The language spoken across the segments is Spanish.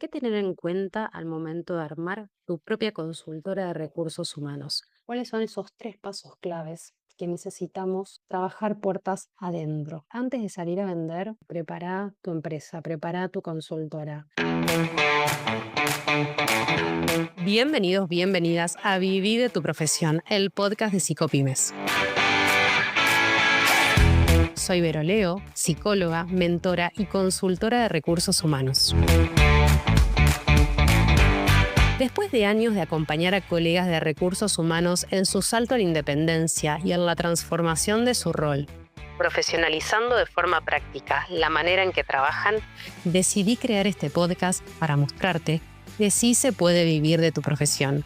¿Qué tener en cuenta al momento de armar tu propia consultora de recursos humanos? ¿Cuáles son esos tres pasos claves que necesitamos trabajar puertas adentro? Antes de salir a vender, prepara tu empresa, prepara tu consultora. Bienvenidos, bienvenidas a Viví de tu profesión, el podcast de Psicopymes. Soy Vero Leo, psicóloga, mentora y consultora de recursos humanos. Después de años de acompañar a colegas de recursos humanos en su salto a la independencia y en la transformación de su rol, profesionalizando de forma práctica la manera en que trabajan, decidí crear este podcast para mostrarte que sí se puede vivir de tu profesión,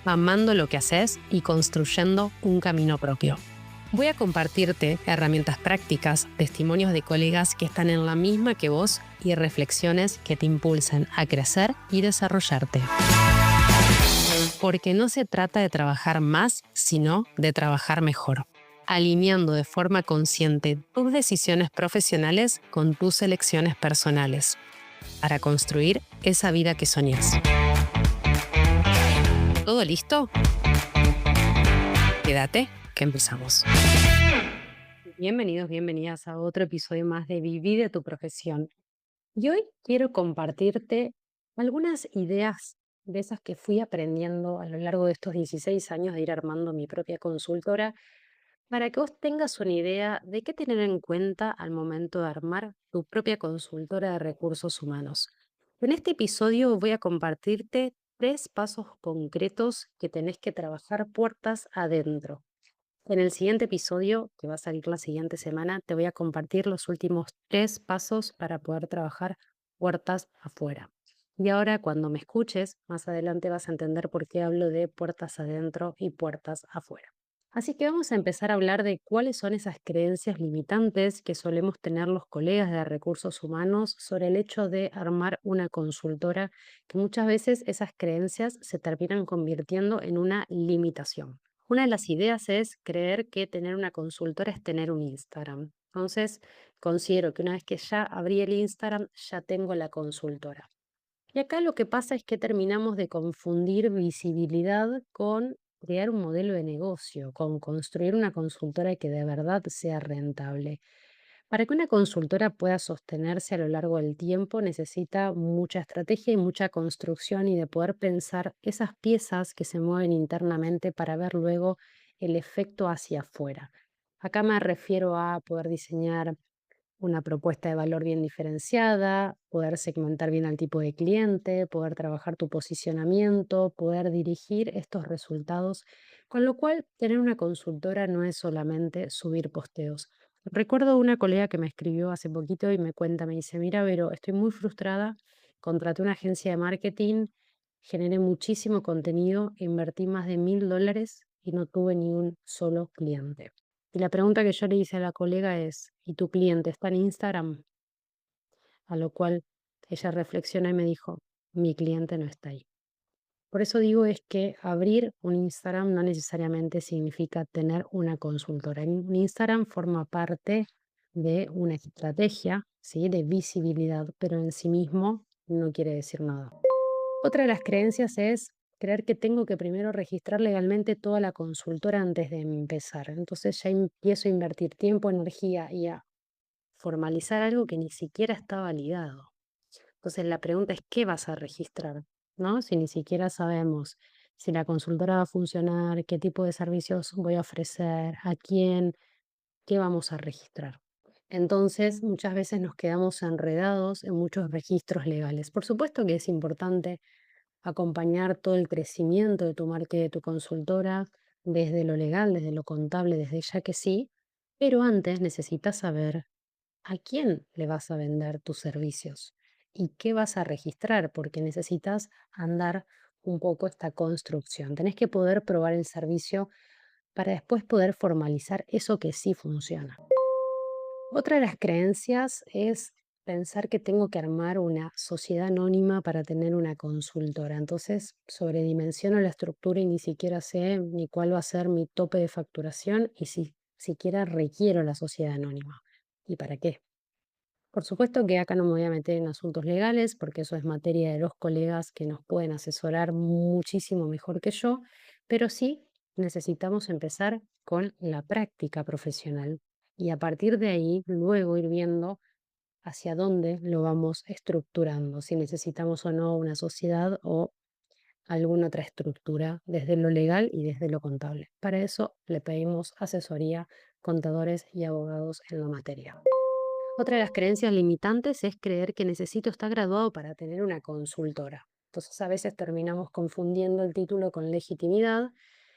amando lo que haces y construyendo un camino propio. Voy a compartirte herramientas prácticas, testimonios de colegas que están en la misma que vos y reflexiones que te impulsen a crecer y desarrollarte. Porque no se trata de trabajar más, sino de trabajar mejor, alineando de forma consciente tus decisiones profesionales con tus elecciones personales, para construir esa vida que soñás. ¿Todo listo? Quédate, que empezamos. Bienvenidos, bienvenidas a otro episodio más de Viví de tu profesión. Y hoy quiero compartirte algunas ideas de esas que fui aprendiendo a lo largo de estos 16 años de ir armando mi propia consultora, para que vos tengas una idea de qué tener en cuenta al momento de armar tu propia consultora de recursos humanos. En este episodio voy a compartirte tres pasos concretos que tenés que trabajar puertas adentro. En el siguiente episodio, que va a salir la siguiente semana, te voy a compartir los últimos tres pasos para poder trabajar puertas afuera. Y ahora, cuando me escuches, más adelante vas a entender por qué hablo de puertas adentro y puertas afuera. Así que vamos a empezar a hablar de cuáles son esas creencias limitantes que solemos tener los colegas de recursos humanos sobre el hecho de armar una consultora, que muchas veces esas creencias se terminan convirtiendo en una limitación. Una de las ideas es creer que tener una consultora es tener un Instagram. Entonces, considero que una vez que ya abrí el Instagram, ya tengo la consultora. Y acá lo que pasa es que terminamos de confundir visibilidad con crear un modelo de negocio, con construir una consultora que de verdad sea rentable. Para que una consultora pueda sostenerse a lo largo del tiempo, necesita mucha estrategia y mucha construcción y de poder pensar esas piezas que se mueven internamente para ver luego el efecto hacia afuera. Acá me refiero a poder diseñar una propuesta de valor bien diferenciada, poder segmentar bien al tipo de cliente, poder trabajar tu posicionamiento, poder dirigir estos resultados, con lo cual tener una consultora no es solamente subir posteos. Recuerdo una colega que me escribió hace poquito y me cuenta, me dice, mira, Vero, estoy muy frustrada, contraté una agencia de marketing, generé muchísimo contenido, invertí más de $1000 y no tuve ni un solo cliente. Y la pregunta que yo le hice a la colega es, ¿y tu cliente está en Instagram? A lo cual ella reflexiona y me dijo, mi cliente no está ahí. Por eso digo es que abrir un Instagram no necesariamente significa tener una consultora. Un Instagram forma parte de una estrategia, ¿sí? De visibilidad, pero en sí mismo no quiere decir nada. Otra de las creencias es creer que tengo que primero registrar legalmente toda la consultora antes de empezar. Entonces ya empiezo a invertir tiempo, energía y a formalizar algo que ni siquiera está validado. Entonces la pregunta es, ¿qué vas a registrar? ¿No? Si ni siquiera sabemos si la consultora va a funcionar, qué tipo de servicios voy a ofrecer, a quién, qué vamos a registrar. Entonces, muchas veces nos quedamos enredados en muchos registros legales. Por supuesto que es importante acompañar todo el crecimiento de tu marca y de tu consultora desde lo legal, desde lo contable, desde ya que sí, pero antes necesitas saber a quién le vas a vender tus servicios y qué vas a registrar, porque necesitas andar un poco esta construcción. Tenés que poder probar el servicio para después poder formalizar eso que sí funciona. Otra de las creencias es pensar que tengo que armar una sociedad anónima para tener una consultora. Entonces, sobredimensiono la estructura y ni siquiera sé ni cuál va a ser mi tope de facturación y si siquiera requiero la sociedad anónima. ¿Y para qué? Por supuesto que acá no me voy a meter en asuntos legales, porque eso es materia de los colegas que nos pueden asesorar muchísimo mejor que yo, pero sí necesitamos empezar con la práctica profesional y a partir de ahí luego ir viendo hacia dónde lo vamos estructurando, si necesitamos o no una sociedad o alguna otra estructura desde lo legal y desde lo contable. Para eso le pedimos asesoría, contadores y abogados en la materia. Otra de las creencias limitantes es creer que necesito estar graduado para tener una consultora. Entonces a veces terminamos confundiendo el título con legitimidad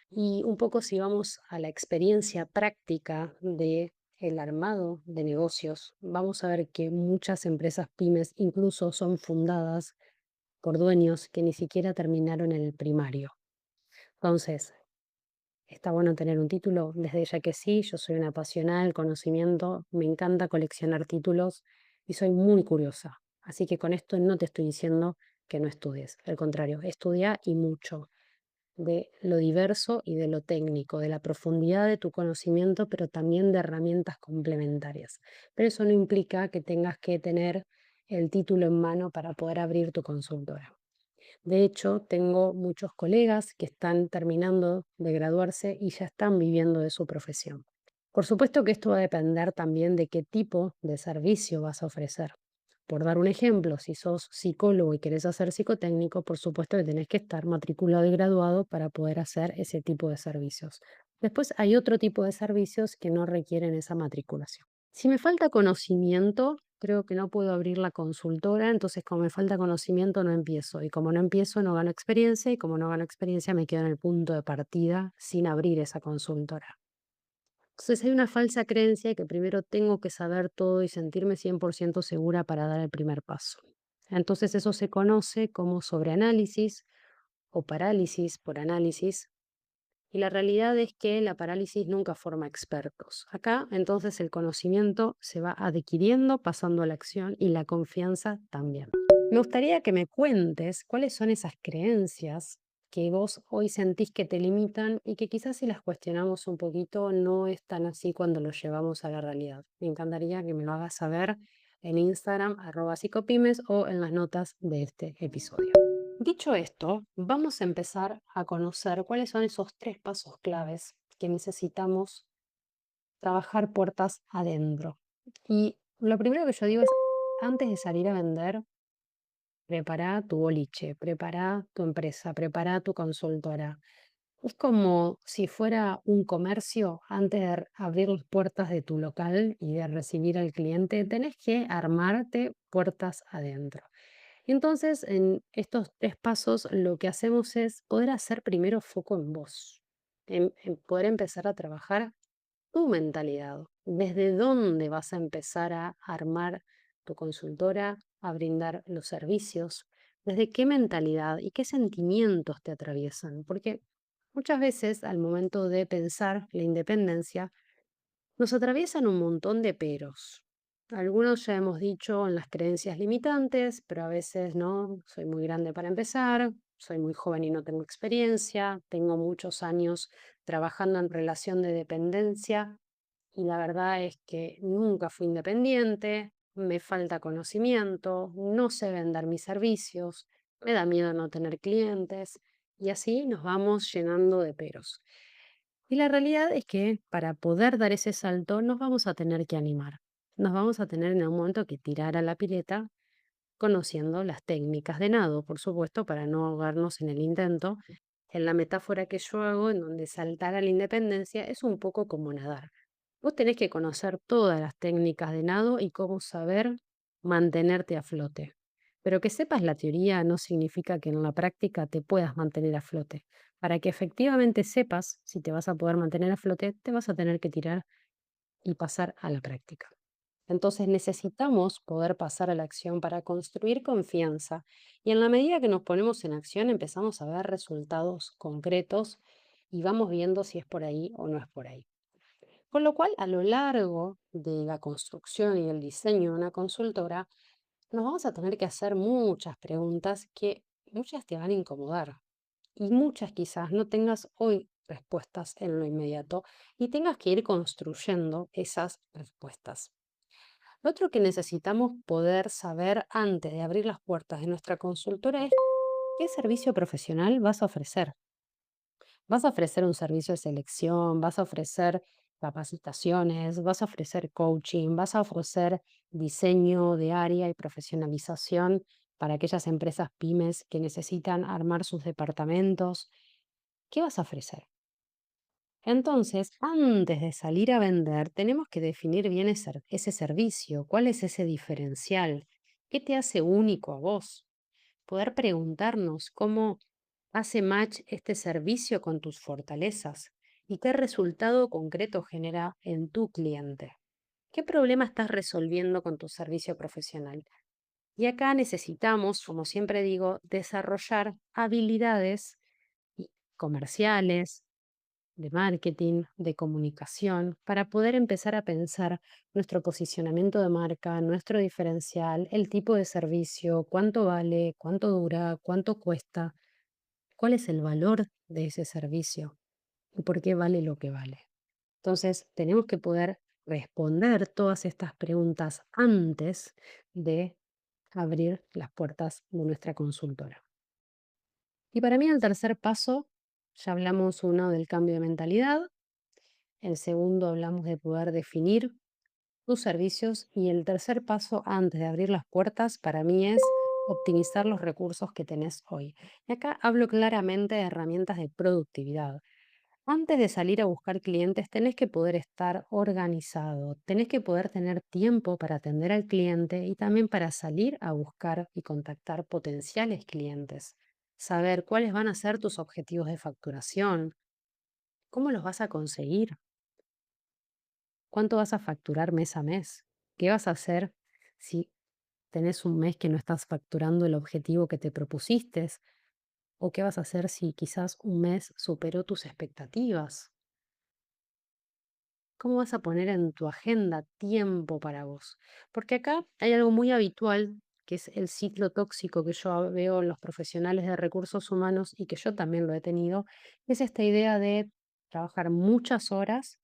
y un poco si vamos a la experiencia práctica de el armado de negocios, vamos a ver que muchas empresas pymes incluso son fundadas por dueños que ni siquiera terminaron el primario. Entonces, está bueno tener un título, desde ya que sí, yo soy una apasionada del conocimiento, me encanta coleccionar títulos y soy muy curiosa. Así que con esto no te estoy diciendo que no estudies, al contrario, estudia y mucho de lo diverso y de lo técnico, de la profundidad de tu conocimiento, pero también de herramientas complementarias. Pero eso no implica que tengas que tener el título en mano para poder abrir tu consultora. De hecho, tengo muchos colegas que están terminando de graduarse y ya están viviendo de su profesión. Por supuesto que esto va a depender también de qué tipo de servicio vas a ofrecer. Por dar un ejemplo, si sos psicólogo y querés hacer psicotécnico, por supuesto que tenés que estar matriculado y graduado para poder hacer ese tipo de servicios. Después hay otro tipo de servicios que no requieren esa matriculación. Si me falta conocimiento, creo que no puedo abrir la consultora, entonces como me falta conocimiento no empiezo y como no empiezo no gano experiencia y como no gano experiencia me quedo en el punto de partida sin abrir esa consultora. Entonces hay una falsa creencia de que primero tengo que saber todo y sentirme 100% segura para dar el primer paso. Entonces eso se conoce como sobreanálisis o parálisis por análisis y la realidad es que la parálisis nunca forma expertos. Acá entonces el conocimiento se va adquiriendo pasando a la acción y la confianza también. Me gustaría que me cuentes cuáles son esas creencias que vos hoy sentís que te limitan y que quizás si las cuestionamos un poquito no es tan así cuando lo llevamos a la realidad. Me encantaría que me lo hagas saber en Instagram, @psicopymes o en las notas de este episodio. Dicho esto, vamos a empezar a conocer cuáles son esos 3 pasos claves que necesitamos trabajar puertas adentro. Y lo primero que yo digo es, antes de salir a vender, prepara tu boliche, prepara tu empresa, prepara tu consultora. Es como si fuera un comercio, antes de abrir las puertas de tu local y de recibir al cliente, tenés que armarte puertas adentro. Entonces, en estos 3 pasos, lo que hacemos es poder hacer primero foco en vos, en poder empezar a trabajar tu mentalidad. ¿Desde dónde vas a empezar a armar tu consultora, a brindar los servicios? ¿Desde qué mentalidad y qué sentimientos te atraviesan? Porque muchas veces al momento de pensar la independencia, nos atraviesan un montón de peros. Algunos ya hemos dicho en las creencias limitantes, pero a veces no, soy muy grande para empezar, soy muy joven y no tengo experiencia, tengo muchos años trabajando en relación de dependencia y la verdad es que nunca fui independiente, me falta conocimiento, no sé vender mis servicios, me da miedo no tener clientes y así nos vamos llenando de peros. Y la realidad es que para poder dar ese salto nos vamos a tener que animar. Nos vamos a tener en algún momento que tirar a la pileta conociendo las técnicas de nado, por supuesto, para no ahogarnos en el intento. En la metáfora que yo hago, en donde saltar a la independencia es un poco como nadar. Vos tenés que conocer todas las técnicas de nado y cómo saber mantenerte a flote. Pero que sepas la teoría no significa que en la práctica te puedas mantener a flote. Para que efectivamente sepas si te vas a poder mantener a flote, te vas a tener que tirar y pasar a la práctica. Entonces necesitamos poder pasar a la acción para construir confianza y en la medida que nos ponemos en acción empezamos a ver resultados concretos y vamos viendo si es por ahí o no es por ahí. Con lo cual, a lo largo de la construcción y el diseño de una consultora, nos vamos a tener que hacer muchas preguntas que muchas te van a incomodar y muchas quizás no tengas hoy respuestas en lo inmediato y tengas que ir construyendo esas respuestas. Lo otro que necesitamos poder saber antes de abrir las puertas de nuestra consultora es qué servicio profesional vas a ofrecer. ¿Vas a ofrecer un servicio de selección? ¿Vas a ofrecer capacitaciones? ¿Vas a ofrecer coaching? ¿Vas a ofrecer diseño de área y profesionalización para aquellas empresas pymes que necesitan armar sus departamentos? ¿Qué vas a ofrecer? Entonces, antes de salir a vender, tenemos que definir bien ese servicio. ¿Cuál es ese diferencial? ¿Qué te hace único a vos? Poder preguntarnos cómo hace match este servicio con tus fortalezas y qué resultado concreto genera en tu cliente. ¿Qué problema estás resolviendo con tu servicio profesional? Y acá necesitamos, como siempre digo, desarrollar habilidades comerciales, de marketing, de comunicación, para poder empezar a pensar nuestro posicionamiento de marca, nuestro diferencial, el tipo de servicio, cuánto vale, cuánto dura, cuánto cuesta, cuál es el valor de ese servicio y por qué vale lo que vale. Entonces, tenemos que poder responder todas estas preguntas antes de abrir las puertas de nuestra consultora. Y para mí el tercer paso, ya hablamos uno del cambio de mentalidad, el segundo hablamos de poder definir tus servicios y el tercer paso antes de abrir las puertas para mí es optimizar los recursos que tenés hoy. Y acá hablo claramente de herramientas de productividad. Antes de salir a buscar clientes, tenés que poder estar organizado, tenés que poder tener tiempo para atender al cliente y también para salir a buscar y contactar potenciales clientes. Saber cuáles van a ser tus objetivos de facturación, cómo los vas a conseguir, cuánto vas a facturar mes a mes, qué vas a hacer si tenés un mes que no estás facturando el objetivo que te propusiste o qué vas a hacer si quizás un mes superó tus expectativas. ¿Cómo vas a poner en tu agenda tiempo para vos? Porque acá hay algo muy habitual, que es el ciclo tóxico que yo veo en los profesionales de recursos humanos y que yo también lo he tenido, es esta idea de trabajar muchas horas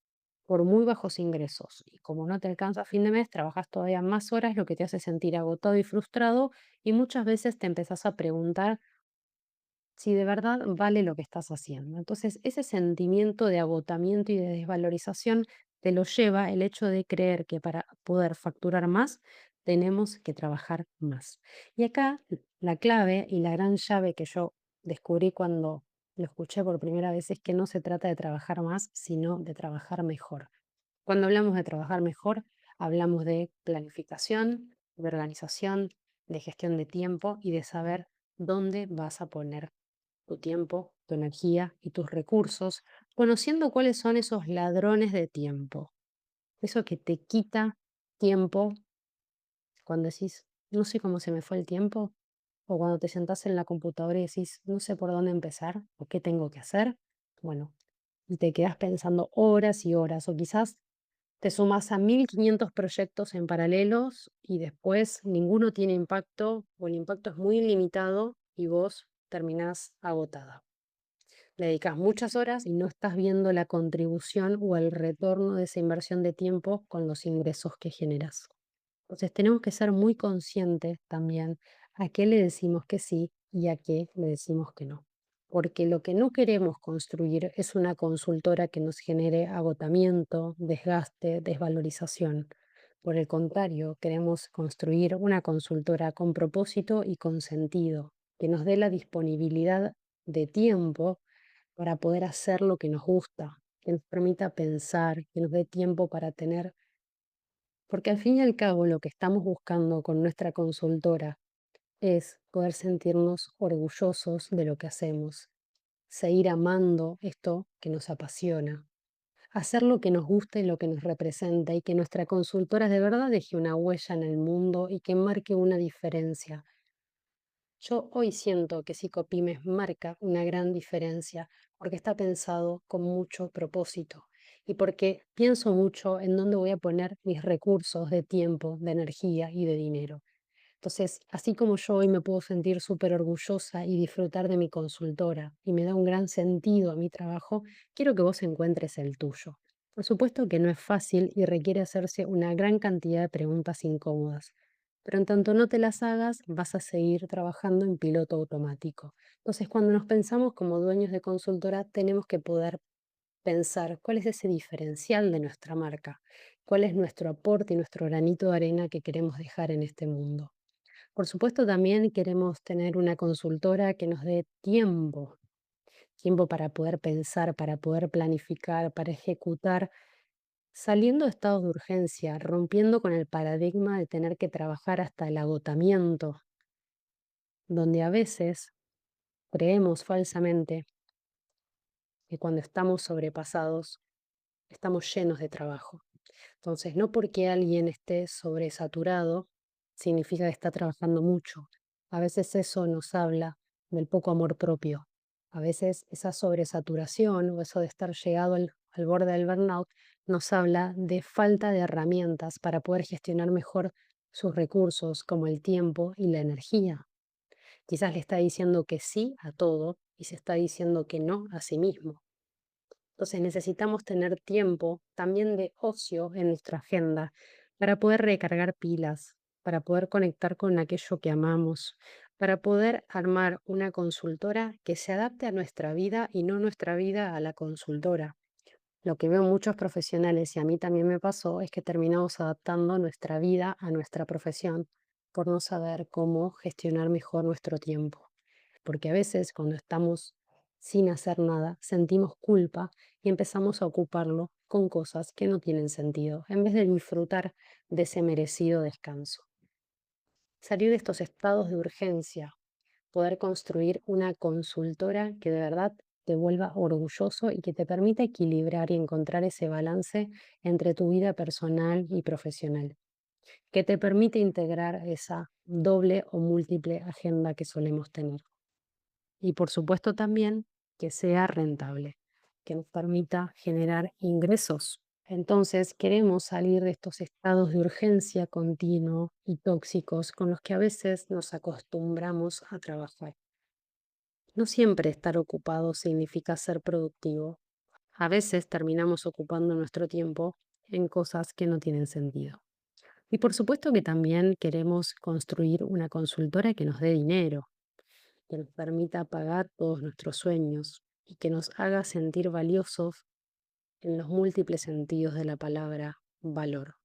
por muy bajos ingresos. Y como no te alcanza a fin de mes, trabajas todavía más horas, lo que te hace sentir agotado y frustrado, y muchas veces te empezás a preguntar si de verdad vale lo que estás haciendo. Entonces, ese sentimiento de agotamiento y de desvalorización te lo lleva el hecho de creer que para poder facturar más tenemos que trabajar más. Y acá la clave y la gran llave que yo descubrí cuando lo escuché por primera vez es que no se trata de trabajar más, sino de trabajar mejor. Cuando hablamos de trabajar mejor, hablamos de planificación, de organización, de gestión de tiempo y de saber dónde vas a poner tu tiempo, tu energía y tus recursos, conociendo cuáles son esos ladrones de tiempo, eso que te quita tiempo cuando decís, no sé cómo se me fue el tiempo, o cuando te sentás en la computadora y decís, no sé por dónde empezar o qué tengo que hacer. Bueno, y te quedas pensando horas y horas, o quizás te sumas a 1500 proyectos en paralelos y después ninguno tiene impacto o el impacto es muy limitado y vos terminás agotada. Le dedicas muchas horas y no estás viendo la contribución o el retorno de esa inversión de tiempo con los ingresos que generas. Entonces tenemos que ser muy conscientes también a qué le decimos que sí y a qué le decimos que no. Porque lo que no queremos construir es una consultora que nos genere agotamiento, desgaste, desvalorización. Por el contrario, queremos construir una consultora con propósito y con sentido, que nos dé la disponibilidad de tiempo para poder hacer lo que nos gusta, que nos permita pensar, que nos dé tiempo para tener, porque al fin y al cabo lo que estamos buscando con nuestra consultora es poder sentirnos orgullosos de lo que hacemos, seguir amando esto que nos apasiona, hacer lo que nos gusta y lo que nos representa y que nuestra consultora de verdad deje una huella en el mundo y que marque una diferencia. Yo hoy siento que Psicopymes marca una gran diferencia porque está pensado con mucho propósito y porque pienso mucho en dónde voy a poner mis recursos de tiempo, de energía y de dinero. Entonces, así como yo hoy me puedo sentir súper orgullosa y disfrutar de mi consultora y me da un gran sentido a mi trabajo, quiero que vos encuentres el tuyo. Por supuesto que no es fácil y requiere hacerse una gran cantidad de preguntas incómodas, pero en tanto no te las hagas, vas a seguir trabajando en piloto automático. Entonces, cuando nos pensamos como dueños de consultora, tenemos que poder pensar cuál es ese diferencial de nuestra marca, cuál es nuestro aporte y nuestro granito de arena que queremos dejar en este mundo. Por supuesto, también queremos tener una consultora que nos dé tiempo para poder pensar, para poder planificar, para ejecutar, saliendo de estados de urgencia, rompiendo con el paradigma de tener que trabajar hasta el agotamiento, donde a veces creemos falsamente que cuando estamos sobrepasados, estamos llenos de trabajo. Entonces, no porque alguien esté sobresaturado, significa que está trabajando mucho. A veces eso nos habla del poco amor propio. A veces esa sobresaturación o eso de estar llegado al borde del burnout nos habla de falta de herramientas para poder gestionar mejor sus recursos como el tiempo y la energía. Quizás le está diciendo que sí a todo y se está diciendo que no a sí mismo. Entonces necesitamos tener tiempo también de ocio en nuestra agenda para poder recargar pilas, para poder conectar con aquello que amamos, para poder armar una consultora que se adapte a nuestra vida y no nuestra vida a la consultora. Lo que veo en muchos profesionales, y a mí también me pasó, es que terminamos adaptando nuestra vida a nuestra profesión por no saber cómo gestionar mejor nuestro tiempo. Porque a veces cuando estamos sin hacer nada, sentimos culpa y empezamos a ocuparlo con cosas que no tienen sentido, en vez de disfrutar de ese merecido descanso. Salir de estos estados de urgencia, poder construir una consultora que de verdad te vuelva orgulloso y que te permita equilibrar y encontrar ese balance entre tu vida personal y profesional, que te permite integrar esa doble o múltiple agenda que solemos tener. Y por supuesto también que sea rentable, que nos permita generar ingresos. Entonces queremos salir de estos estados de urgencia continuo y tóxicos con los que a veces nos acostumbramos a trabajar. No siempre estar ocupado significa ser productivo. A veces terminamos ocupando nuestro tiempo en cosas que no tienen sentido. Y por supuesto que también queremos construir una consultora que nos dé dinero, que nos permita pagar todos nuestros sueños y que nos haga sentir valiosos en los múltiples sentidos de la palabra valor.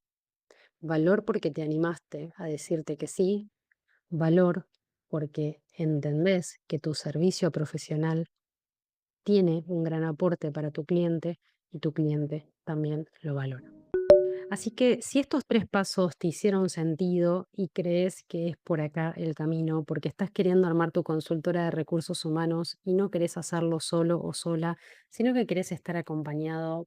Valor porque te animaste a decirte que sí, valor porque entendés que tu servicio profesional tiene un gran aporte para tu cliente y tu cliente también lo valora. Así que si estos 3 pasos te hicieron sentido y crees que es por acá el camino, porque estás queriendo armar tu consultora de recursos humanos y no querés hacerlo solo o sola, sino que querés estar acompañado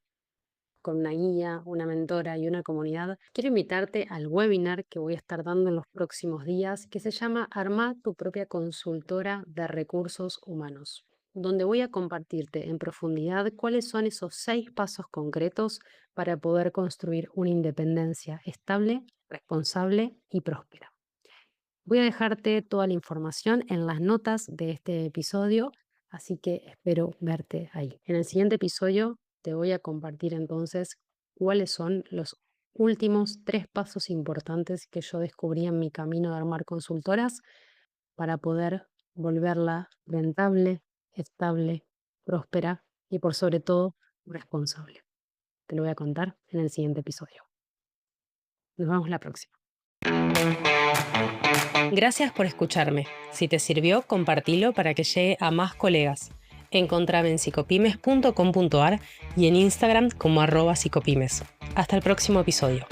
con una guía, una mentora y una comunidad, quiero invitarte al webinar que voy a estar dando en los próximos días, que se llama Arma tu propia consultora de recursos humanos, donde voy a compartirte en profundidad cuáles son esos 6 pasos concretos para poder construir una independencia estable, responsable y próspera. Voy a dejarte toda la información en las notas de este episodio, así que espero verte ahí. En el siguiente episodio te voy a compartir entonces cuáles son los últimos 3 pasos importantes que yo descubrí en mi camino de armar consultoras para poder volverla rentable, estable, próspera y por sobre todo responsable. Te lo voy a contar en el siguiente episodio. Nos vemos la próxima. Gracias por escucharme. Si te sirvió, compartilo para que llegue a más colegas. Encontrame en psicopymes.com.ar y en Instagram como @psicopymes. Hasta el próximo episodio.